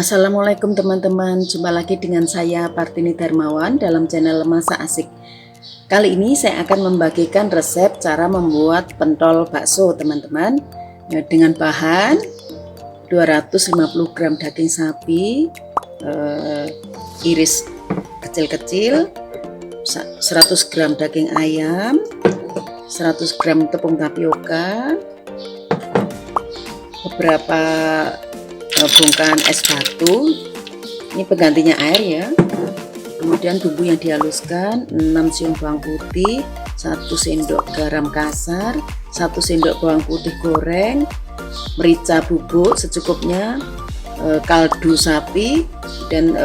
Assalamualaikum teman-teman, jumpa lagi dengan saya Partini Darmawan dalam channel Masak Asik. Kali ini saya akan membagikan resep cara membuat pentol bakso teman-teman, dengan bahan 250 gram daging sapi iris kecil-kecil, 100 gram daging ayam, 100 gram tepung tapioka, beberapa bongkahan es batu, ini penggantinya air ya. Kemudian bumbu yang dihaluskan 6 siung bawang putih, 1 sendok garam kasar, 1 sendok bawang putih goreng, merica bubuk secukupnya, kaldu sapi, dan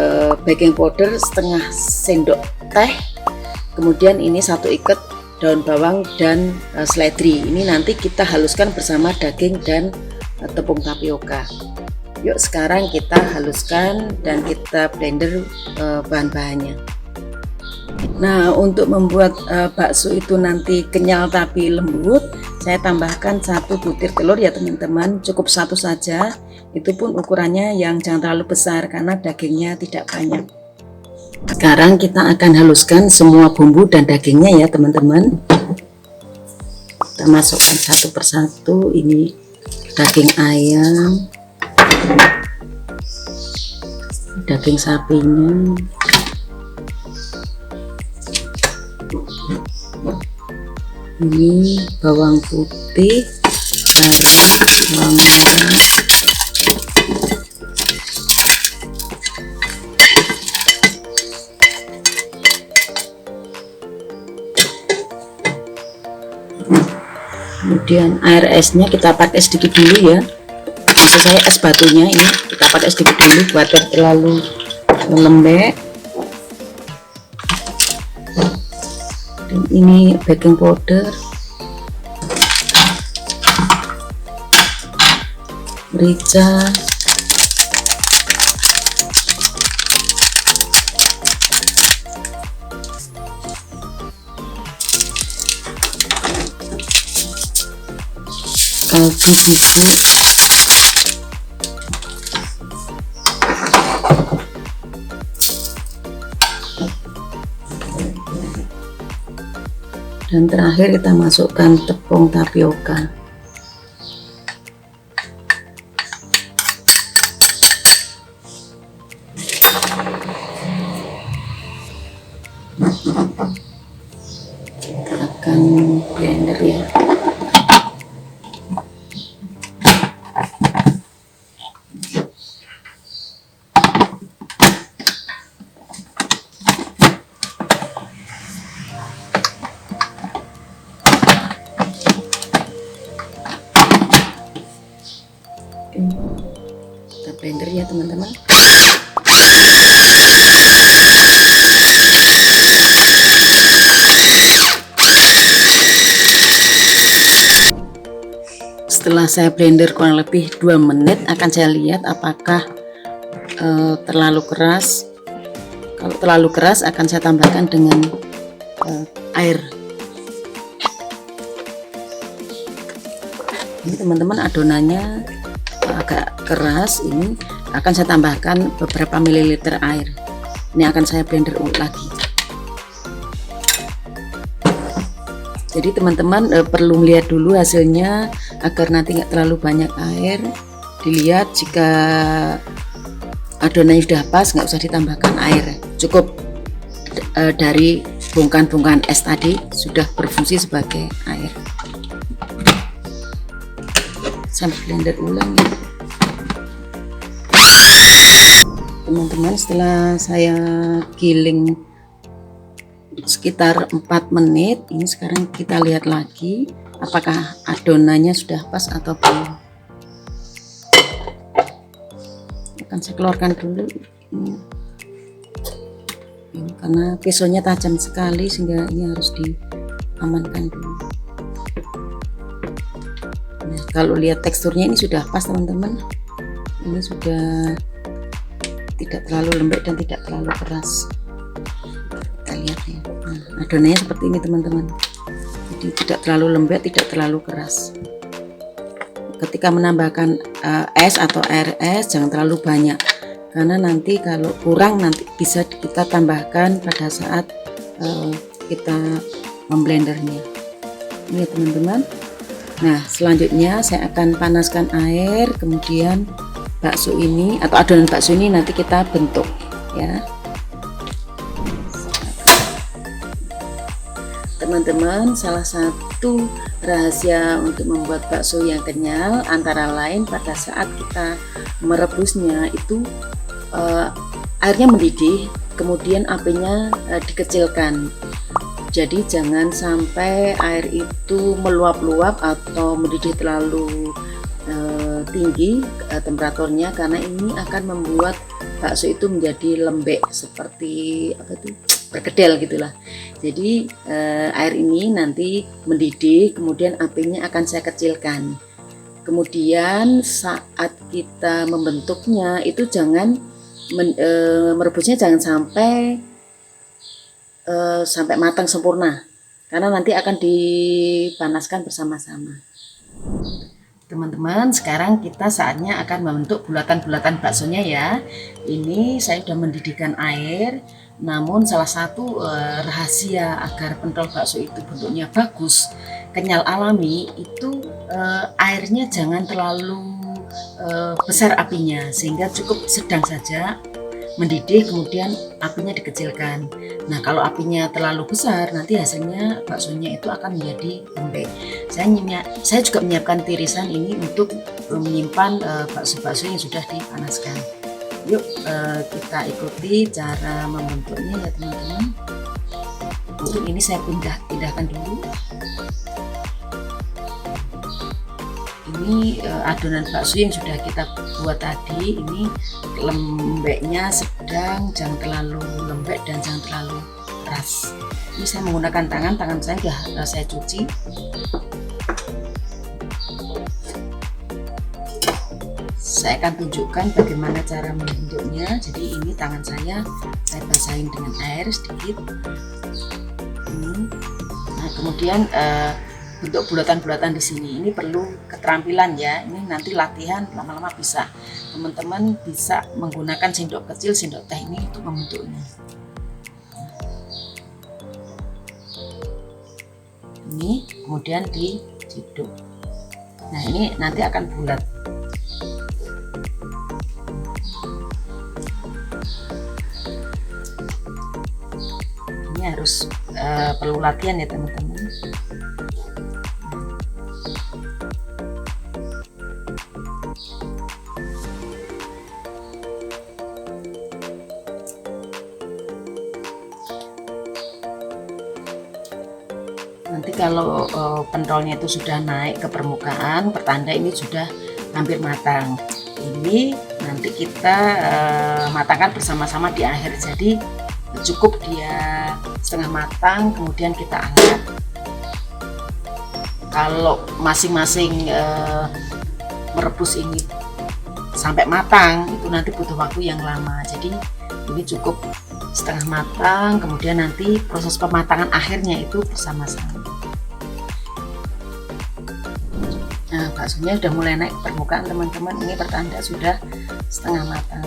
baking powder setengah sendok teh. Kemudian ini 1 ikat daun bawang dan seledri. Ini nanti kita haluskan bersama daging dan tepung tapioka. Yuk sekarang kita haluskan dan kita blender bahan-bahannya. Nah, untuk membuat bakso itu nanti kenyal tapi lembut, saya tambahkan 1 butir telur ya teman-teman, cukup 1 saja. Itu pun ukurannya yang jangan terlalu besar karena dagingnya tidak banyak. Sekarang kita akan haluskan semua bumbu dan dagingnya ya teman-teman. Kita masukkan satu persatu. Ini daging ayam, daging sapinya, ini bawang putih, garam, bawang merah, kemudian air esnya kita pakai sedikit dulu ya. Maksud saya es batunya ini kita pakai sedikit dulu buat terlalu lembek. Dan ini baking powder, merica, kaldu bubuk, dan terakhir kita masukkan tepung tapioka. Kita akan blender ya. Kita blender ya teman-teman. Setelah saya blender kurang lebih 2 menit, akan saya lihat apakah terlalu keras. Kalau terlalu keras akan saya tambahkan dengan air. Ini teman-teman adonannya agak keras, ini akan saya tambahkan beberapa mililiter air. Ini akan saya blender lagi. Jadi teman-teman perlu melihat dulu hasilnya agar nanti nggak terlalu banyak air. Dilihat jika adonannya sudah pas, nggak usah ditambahkan air, cukup dari bongkahan-bongkahan es tadi sudah berfungsi sebagai air. Saya blender ulang ya teman-teman. Setelah saya giling sekitar 4 menit, ini sekarang kita lihat lagi apakah adonannya sudah pas atau belum. Akan saya keluarkan dulu ini karena pisaunya tajam sekali sehingga ini harus diamankan dulu. Nah, kalau lihat teksturnya ini sudah pas teman-teman, ini sudah tidak terlalu lembek dan tidak terlalu keras. Kita lihat ya. Nah, adonannya seperti ini teman-teman, jadi tidak terlalu lembek, tidak terlalu keras. Ketika menambahkan es atau air es jangan terlalu banyak, karena nanti kalau kurang nanti bisa kita tambahkan pada saat kita memblendernya. Ini ya teman-teman. Nah, selanjutnya saya akan panaskan air, kemudian bakso ini atau adonan bakso ini nanti kita bentuk ya. Teman-teman, salah satu rahasia untuk membuat bakso yang kenyal antara lain pada saat kita merebusnya itu airnya mendidih, kemudian apinya dikecilkan. Jadi jangan sampai air itu meluap-luap atau mendidih terlalu tinggi temperaturnya, karena ini akan membuat bakso itu menjadi lembek seperti apa tuh, berkedel gitulah. Jadi air ini nanti mendidih, kemudian apinya akan saya kecilkan. Kemudian saat kita membentuknya itu jangan merebusnya jangan sampai matang sempurna, karena nanti akan dipanaskan bersama-sama. Teman-teman, sekarang kita saatnya akan membentuk bulatan-bulatan baksonya ya. Ini saya sudah mendidihkan air, namun salah satu rahasia agar pentol bakso itu bentuknya bagus, kenyal alami, itu airnya jangan terlalu besar apinya, sehingga cukup sedang saja mendidih, kemudian apinya dikecilkan. Nah, kalau apinya terlalu besar, nanti hasilnya baksonya itu akan menjadi lembek. Saya juga menyiapkan tirisan ini untuk menyimpan bakso-bakso yang sudah dipanaskan. Yuk kita ikuti cara membentuknya ya teman-teman. Untuk ini saya pindahkan dulu. Ini adonan bakso yang sudah kita buat tadi, ini lembeknya sedang, jangan terlalu lembek dan jangan terlalu keras. Ini saya menggunakan tangan saya sudah saya cuci. Saya akan tunjukkan bagaimana cara membentuknya. Jadi ini tangan saya basahin dengan air sedikit. Nah, kemudian bentuk bulatan-bulatan di sini ini perlu keterampilan ya. Ini nanti latihan lama-lama bisa. Teman-teman bisa menggunakan sendok kecil, sendok teh ini untuk membentuknya. Ini kemudian diciduk. Nah, ini nanti akan bulat. Ini harus perlu latihan ya teman-teman. Nanti kalau pentolnya itu sudah naik ke permukaan, pertanda ini sudah hampir matang. Ini nanti kita matangkan bersama-sama di akhir. Jadi cukup dia setengah matang, kemudian kita angkat. Kalau masing-masing merebus ini sampai matang, itu nanti butuh waktu yang lama. Jadi ini cukup setengah matang, kemudian nanti proses pematangan akhirnya itu bersama-sama. Nah, baksonya sudah mulai naik ke permukaan teman-teman, ini pertanda sudah setengah matang.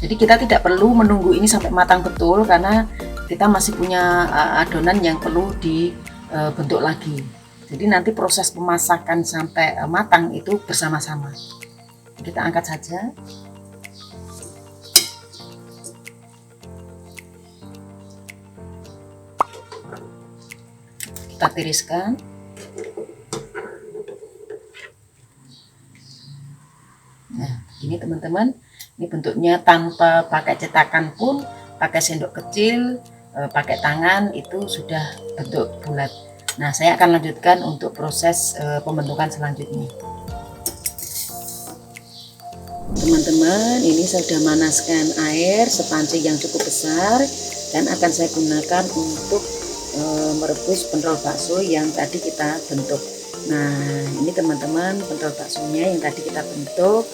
Jadi kita tidak perlu menunggu ini sampai matang betul, karena kita masih punya adonan yang perlu dibentuk lagi. Jadi nanti proses pemasakan sampai matang itu bersama-sama. Kita angkat saja. Kita tiriskan. Nah, ini teman-teman, ini bentuknya tanpa pakai cetakan pun, pakai sendok kecil, pakai tangan itu sudah bentuk bulat. Nah, saya akan lanjutkan untuk proses pembentukan selanjutnya. Teman-teman, ini saya sudah manaskan air sepanci yang cukup besar dan akan saya gunakan untuk merebus pentol bakso yang tadi kita bentuk. Nah, ini teman-teman pentol baksonya yang tadi kita bentuk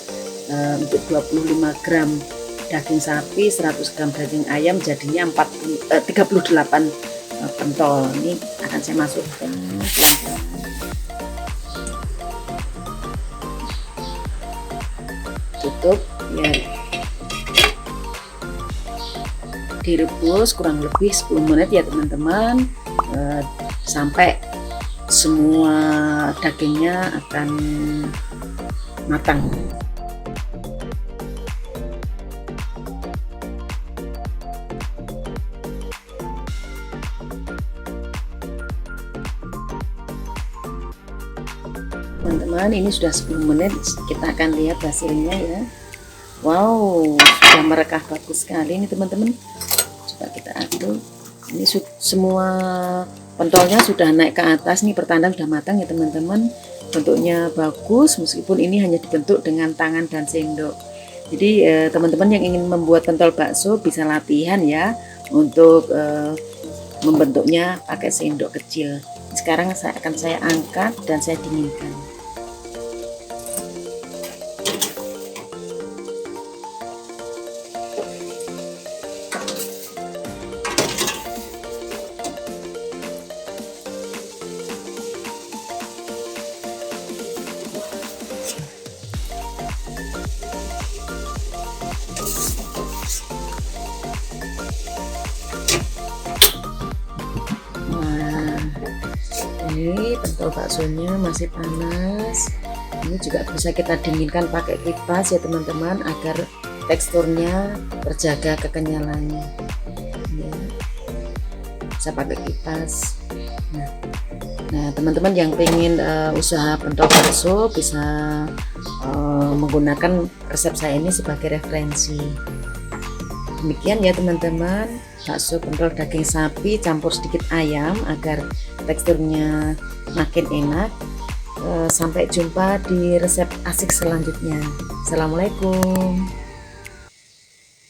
untuk 25 gram daging sapi, 100 gram daging ayam, jadinya 38 pentol. Ini akan saya masukkan tutup ya. direbus kurang lebih 10 menit ya teman-teman, sampai semua dagingnya akan matang. Teman-teman, ini sudah 10 menit, kita akan lihat hasilnya ya. Wow, sudah merekah bagus sekali ini teman-teman. Coba kita aduk. Ini semua pentolnya sudah naik ke atas nih, pertanda sudah matang ya teman-teman. Bentuknya bagus meskipun ini hanya dibentuk dengan tangan dan sendok. Jadi teman-teman yang ingin membuat pentol bakso bisa latihan ya untuk membentuknya pakai sendok kecil. Sekarang akan saya angkat dan saya dinginkan. Ini pentol baksonya masih panas. Ini juga bisa kita dinginkan pakai kipas ya teman-teman, agar teksturnya terjaga kekenyalannya ya. Bisa pakai kipas. Nah teman-teman yang pengen usaha pentol bakso bisa menggunakan resep saya ini sebagai referensi. Demikian ya teman-teman, bakso pentol daging sapi campur sedikit ayam agar teksturnya makin enak. Sampai jumpa di resep asik selanjutnya. Assalamualaikum.